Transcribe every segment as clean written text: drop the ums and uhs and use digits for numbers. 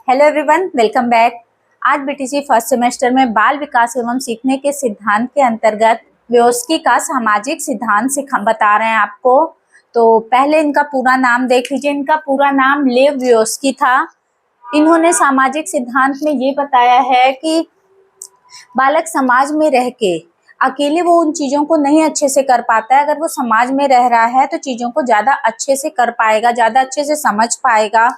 Hello everyone, welcome back. आज BTC first semester में बाल विकास एवं सीखने के सिद्धांत के अंतर्गत व्योस्की का सामाजिक सिद्धांत बता रहे हैं आपको। तो पहले इनका पूरा नाम देख लीजिए। इनका पूरा नाम लेव व्योस्की था। इन्होंने सामाजिक सिद्धांत में ये बताया है कि बालक समाज में रह के अकेले वो उन चीजों को नहीं अच्छे से कर पाता है। अगर वो समाज में रह रहा है तो चीजों को ज्यादा अच्छे से कर पाएगा, ज्यादा अच्छे से समझ पाएगा।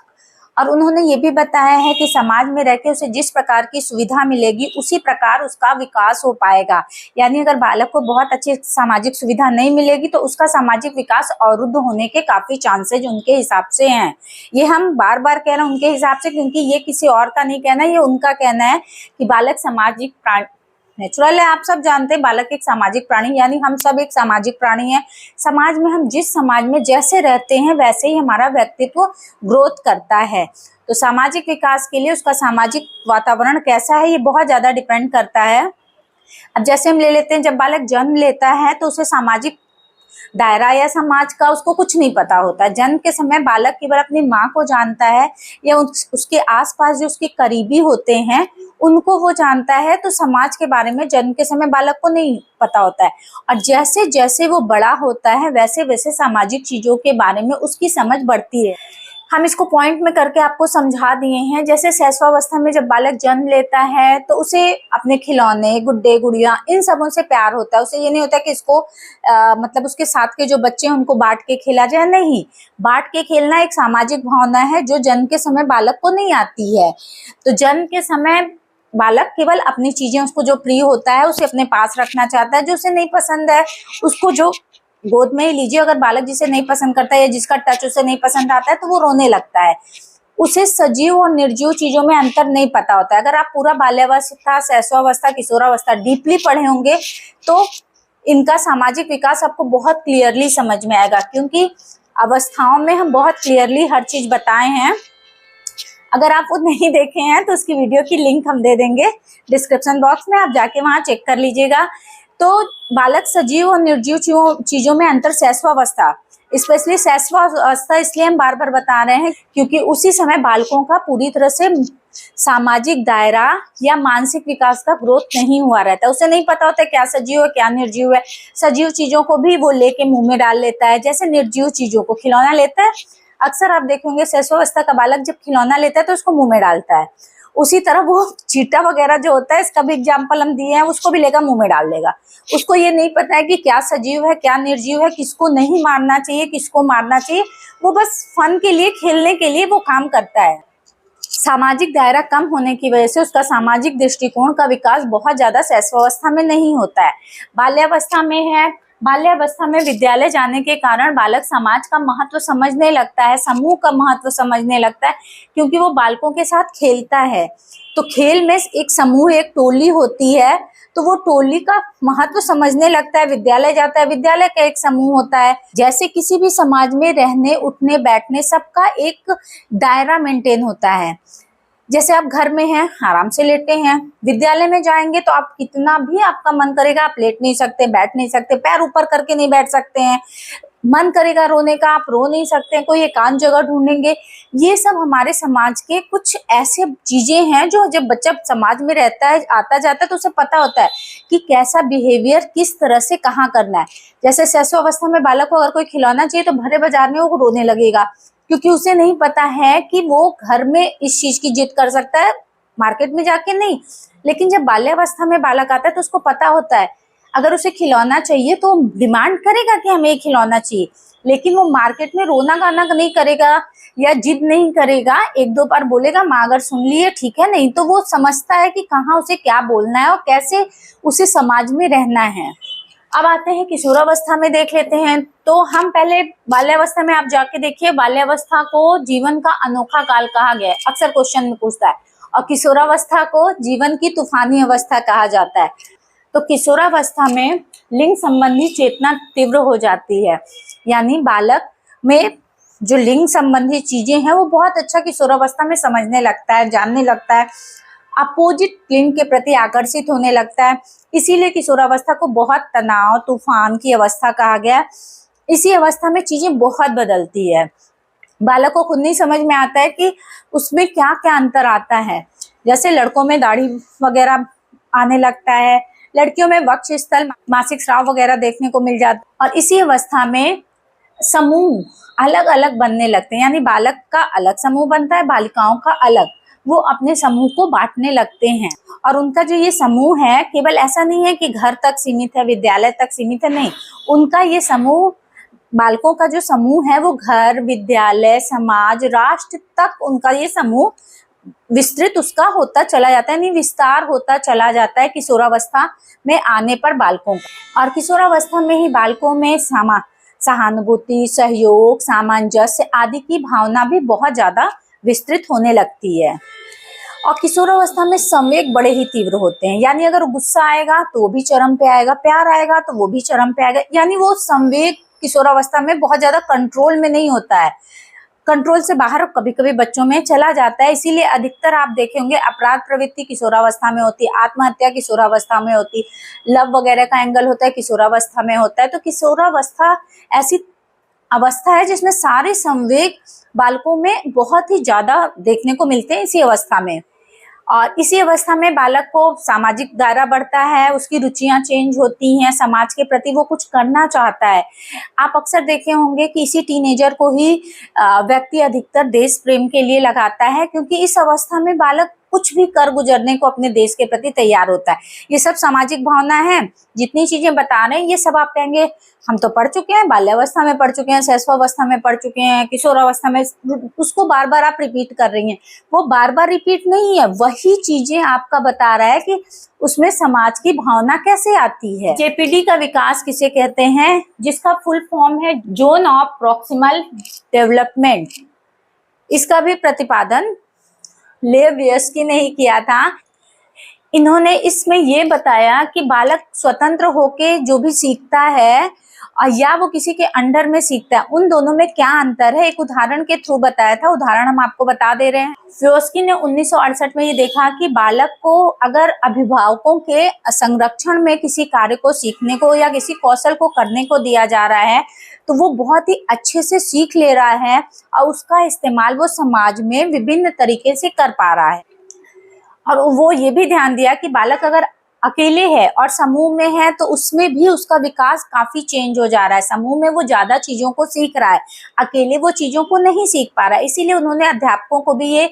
और उन्होंने ये भी बताया है कि समाज में रह के उसे जिस प्रकार की सुविधा मिलेगी उसी प्रकार उसका विकास हो पाएगा। यानी अगर बालक को बहुत अच्छी सामाजिक सुविधा नहीं मिलेगी तो उसका सामाजिक विकास अवरुद्ध होने के काफी चांसेज उनके हिसाब से हैं। ये हम बार बार कह रहे हैं उनके हिसाब से, क्योंकि ये किसी और का नहीं कहना, ये उनका कहना है कि बालक सामाजिक प्राणी नेचुरल है। आप सब जानते हैं बालक एक सामाजिक प्राणी, यानी हम सब एक सामाजिक प्राणी हैं। समाज में हम जिस समाज में जैसे रहते हैं वैसे ही हमारा व्यक्तित्व ग्रोथ करता है। तो सामाजिक विकास के लिए उसका सामाजिक वातावरण कैसा है ये बहुत ज्यादा डिपेंड करता है। अब जैसे हम ले लेते हैं, जब बालक जन्म लेता है तो उसे सामाजिक दायरा या समाज का उसको कुछ नहीं पता होता। जन्म के समय बालक केवल अपनी माँ को जानता है या उसके आसपास जो उसके करीबी होते हैं उनको वो जानता है। तो समाज के बारे में जन्म के समय बालक को नहीं पता होता है। और जैसे जैसे वो बड़ा होता है वैसे वैसे सामाजिक चीजों के बारे में उसकी समझ बढ़ती है। हम इसको पॉइंट में करके आपको समझा दिए हैं। जैसे शैशवावस्था में जब बालक जन्म लेता है तो उसे अपने खिलौने, गुड्डे गुड़िया, इन सबों से प्यार होता है। उसे ये नहीं होता कि इसको मतलब उसके साथ के जो बच्चे हैं उनको बांट के खेला जाए। नहीं, बांट के खेलना एक सामाजिक भावना है जो जन्म के समय बालक को नहीं आती है। तो जन्म के समय बालक केवल अपनी चीजें, उसको जो प्रिय होता है उसे अपने पास रखना चाहता है। जो उसे नहीं पसंद है उसको जो गोद में ही लीजिए। अगर बालक जिसे नहीं पसंद करता है या जिसका टच उसे नहीं पसंद आता है तो वो रोने लगता है। उसे सजीव और निर्जीव चीजों में अंतर नहीं पता होता है। अगर आप पूरा बाल्यावस्था, शैशवावस्था, किशोरावस्था डीपली पढ़े होंगे तो इनका सामाजिक विकास आपको बहुत क्लियरली समझ में आएगा, क्योंकि अवस्थाओं में हम बहुत क्लियरली हर चीज बताए हैं। अगर आप वो नहीं देखे हैं तो उसकी वीडियो की लिंक हम दे देंगे डिस्क्रिप्शन बॉक्स में, आप जाके वहां चेक कर लीजिएगा। तो बालक सजीव और निर्जीव चीजों में अंतर शैशवावस्था, स्पेशली शैशवावस्था इसलिए हम बार बार बता रहे हैं क्योंकि उसी समय बालकों का पूरी तरह से सामाजिक दायरा या मानसिक विकास का ग्रोथ नहीं हुआ रहता है। उसे नहीं पता होता क्या सजीव है क्या निर्जीव है। सजीव चीजों को भी वो लेके मुंह में डाल लेता है, जैसे निर्जीव चीजों को खिलौना लेता है। अक्सर आप देखेंगे शैशवावस्था का बालक जब खिलौना लेता है तो उसको मुंह में डालता है। उसी तरह वो चीटा वगैरह जो होता है, इसका भी एग्जाम्पल हम दिए हैं, उसको भी लेकर मुंह में डाल देगा। उसको ये नहीं पता है कि क्या सजीव है क्या निर्जीव है, किसको नहीं मारना चाहिए किसको मारना चाहिए। वो बस फन के लिए, खेलने के लिए वो काम करता है। सामाजिक दायरा कम होने की वजह से उसका सामाजिक दृष्टिकोण का विकास बहुत ज्यादा शैशवावस्था में नहीं होता है, बाल्यावस्था में है। बाल्यावस्था में विद्यालय जाने के कारण बालक समाज का महत्व समझने लगता है, समूह का महत्व समझने लगता है, क्योंकि वो बालकों के साथ खेलता है। तो खेल में एक समूह, एक टोली होती है, तो वो टोली का महत्व समझने लगता है। विद्यालय जाता है, विद्यालय का एक समूह होता है। जैसे किसी भी समाज में रहने, उठने, बैठने सबका एक दायरा मेंटेन होता है। जैसे आप घर में हैं, आराम से लेटे हैं, विद्यालय में जाएंगे तो आप कितना भी आपका मन करेगा आप लेट नहीं सकते, बैठ नहीं सकते, पैर ऊपर करके नहीं बैठ सकते हैं। मन करेगा रोने का, आप रो नहीं सकते, कोई एकांत जगह ढूंढेंगे। ये सब हमारे समाज के कुछ ऐसे चीजें हैं जो जब बच्चा समाज में रहता है, आता जाता है, तो उसे पता होता है कि कैसा बिहेवियर किस तरह से कहाँ करना है। जैसे शैशवावस्था में बालक को अगर कोई खिलौना चाहिए तो भरे बाजार में वो रोने लगेगा, क्योंकि उसे नहीं पता है कि वो घर में इस चीज की जिद कर सकता है, मार्केट में जाके नहीं। लेकिन जब बाल्यावस्था में बालक आता है तो उसको पता होता है अगर उसे खिलौना चाहिए तो डिमांड करेगा कि हमें खिलौना चाहिए, लेकिन वो मार्केट में रोना गाना नहीं करेगा या जिद नहीं करेगा। एक दो बार बोलेगा, माँ अगर सुन लिए ठीक है, नहीं तो वो समझता है कि कहाँ उसे क्या बोलना है और कैसे उसे समाज में रहना है। अब आते हैं किशोरावस्था में, देख लेते हैं। तो हम पहले बाल्यावस्था में आप जाके देखिए, बाल्यावस्था को जीवन का अनोखा काल कहा गया है, अक्सर क्वेश्चन में पूछता है। और किशोरावस्था को जीवन की तूफानी अवस्था कहा जाता है। तो किशोरावस्था में लिंग संबंधी चेतना तीव्र हो जाती है, यानी बालक में जो लिंग संबंधी चीजें हैं वो बहुत अच्छा किशोरावस्था में समझने लगता है, जानने लगता है, अपोजिट लिंग के प्रति आकर्षित होने लगता है। इसीलिए किशोरावस्था को बहुत तनाव, तूफान की अवस्था कहा गया है। इसी अवस्था में चीजें बहुत बदलती है। बालक को खुद नहीं समझ में आता है कि उसमें क्या क्या अंतर आता है। जैसे लड़कों में दाढ़ी वगैरह आने लगता है, लड़कियों में वक्ष स्थल, मासिक स्राव वगैरह देखने को मिल जाता है, और इसी अवस्था में समूह अलग अलग बनने लगते हैं, यानी बालक का अलग समूह बनता है, बालिकाओं का अलग। वो अपने समूह को बांटने लगते हैं, और उनका जो ये समूह है केवल ऐसा नहीं है कि घर तक सीमित है, विद्यालय तक सीमित है, नहीं, उनका ये समूह, बालकों का जो समूह है वो घर, विद्यालय, समाज, राष्ट्र तक उनका ये समूह विस्तृत उसका होता चला जाता है, यानी विस्तार होता चला जाता है किशोरावस्था में आने पर बालकों का। और किशोरावस्था में ही बालकों में सहानुभूति, सहयोग, सामंजस्य आदि की भावना भी बहुत ज्यादा विस्तृत होने लगती है। और किशोरावस्था में संवेग बड़े ही तीव्र होते हैं, यानी अगर गुस्सा आएगा तो वो भी चरम पे आएगा, प्यार आएगा तो वो भी चरम पे आएगा, यानी वो संवेग किशोरावस्था में बहुत ज्यादा कंट्रोल में नहीं होता है, कंट्रोल से बाहर कभी कभी बच्चों में चला जाता है। इसीलिए अधिकतर आप देखे होंगे अपराध प्रवृत्ति किशोरावस्था में होती है, आत्महत्या किशोरावस्था में होती, लव वगैरह का एंगल होता है किशोरावस्था में होता है। तो किशोरावस्था ऐसी अवस्था है जिसमें सारे संवेग बालकों में बहुत ही ज्यादा देखने को मिलते हैं इसी अवस्था में। और इसी अवस्था में बालक को सामाजिक दायरा बढ़ता है, उसकी रुचियां चेंज होती हैं, समाज के प्रति वो कुछ करना चाहता है। आप अक्सर देखे होंगे कि इसी टीनेजर को ही व्यक्ति अधिकतर देश प्रेम के लिए लगाता है, क्योंकि इस अवस्था में बालक कुछ भी कर गुजरने को अपने देश के प्रति तैयार होता है। ये सब सामाजिक भावना है, जितनी चीजें बता रहे हैं ये सब आप कहेंगे हम तो पढ़ चुके हैं, बाल्यावस्था में पढ़ चुके हैं, शैशवावस्था में पढ़ चुके हैं, किशोरावस्था में, उसको बार बार आप रिपीट कर रही हैं। वो बार बार रिपीट नहीं है, वही चीजें आपका बता रहा है कि उसमें समाज की भावना कैसे आती है। जेपीडी का विकास किसे कहते हैं, जिसका फुल फॉर्म है जोन ऑफ प्रॉक्सिमल डेवलपमेंट। इसका भी प्रतिपादन लेव व्यस्की ने ही किया था। इन्होंने इसमें ये बताया कि बालक स्वतंत्र होके जो भी सीखता है या वो किसी के अंडर में सीखता है, उन दोनों में क्या अंतर है, एक उदाहरण के थ्रू बताया था। उदाहरण हम आपको बता दे रहे हैं। व्यस्की ने 1968 में ये देखा कि बालक को अगर अभिभावकों के संरक्षण में किसी कार्य को सीखने को या किसी कौशल को करने को दिया जा रहा है तो वो बहुत ही अच्छे से सीख ले रहा है और उसका इस्तेमाल वो समाज में विभिन्न तरीके से कर पा रहा है। और वो ये भी ध्यान दिया कि बालक अगर अकेले है और समूह में है तो उसमें भी उसका विकास काफी चेंज हो जा रहा है। समूह में वो ज्यादा चीजों को सीख रहा है, अकेले वो चीजों को नहीं सीख पा रहा है। इसीलिए उन्होंने अध्यापकों को भी ये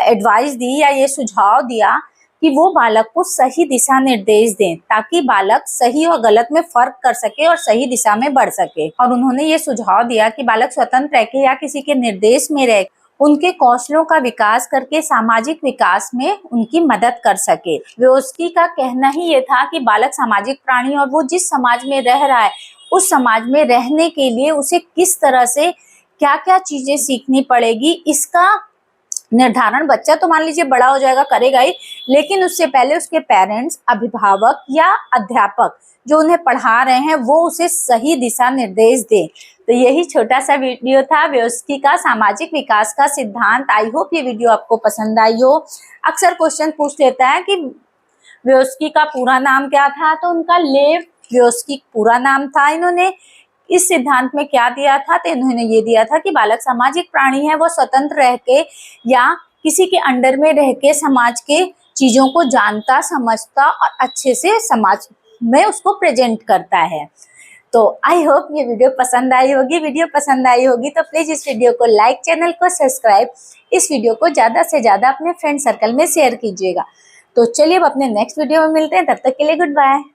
एडवाइस दी या ये सुझाव दिया कि वो बालक को सही दिशा निर्देश दें ताकि बालक सही और गलत में फर्क कर सके और सही दिशा में बढ़ सके। और उन्होंने ये सुझाव दिया कि बालक स्वतंत्र रह के या किसी के निर्देश में रह उनके कौशलों का विकास करके सामाजिक विकास में उनकी मदद कर सके। व्यस्की का कहना ही ये था कि बालक सामाजिक प्राणी और वो जिस समाज में रह रहा है उस समाज में रहने के लिए उसे किस तरह से क्या क्या चीजें सीखनी पड़ेगी, इसका निर्धारण बच्चा तो मान लीजिए बड़ा हो जाएगा करेगा ही, लेकिन उससे पहले उसके पेरेंट्स, अभिभावक या अध्यापक जो उन्हें पढ़ा रहे हैं वो उसे सही दिशा निर्देश दें। तो यही छोटा सा वीडियो था व्यस्की का सामाजिक विकास का सिद्धांत। आई होप ये वीडियो आपको पसंद आई हो। अक्सर क्वेश्चन पूछ लेता है कि व्यस्की का पूरा नाम क्या था, तो उनका लेव व्यस्की पूरा नाम था। इन्होंने इस सिद्धांत में क्या दिया था, तो इन्होंने ये दिया था कि बालक सामाजिक प्राणी है, वो स्वतंत्र रह के या किसी के अंडर में रह के समाज के चीजों को जानता, समझता और अच्छे से समाज में उसको प्रेजेंट करता है। तो आई होप ये वीडियो पसंद आई होगी। वीडियो पसंद आई होगी तो प्लीज इस वीडियो को लाइक, चैनल को सब्सक्राइब, इस वीडियो को ज्यादा से ज्यादा अपने फ्रेंड सर्कल में शेयर कीजिएगा। तो चलिए अब अपने नेक्स्ट वीडियो में मिलते हैं, तब तक के लिए गुड बाय।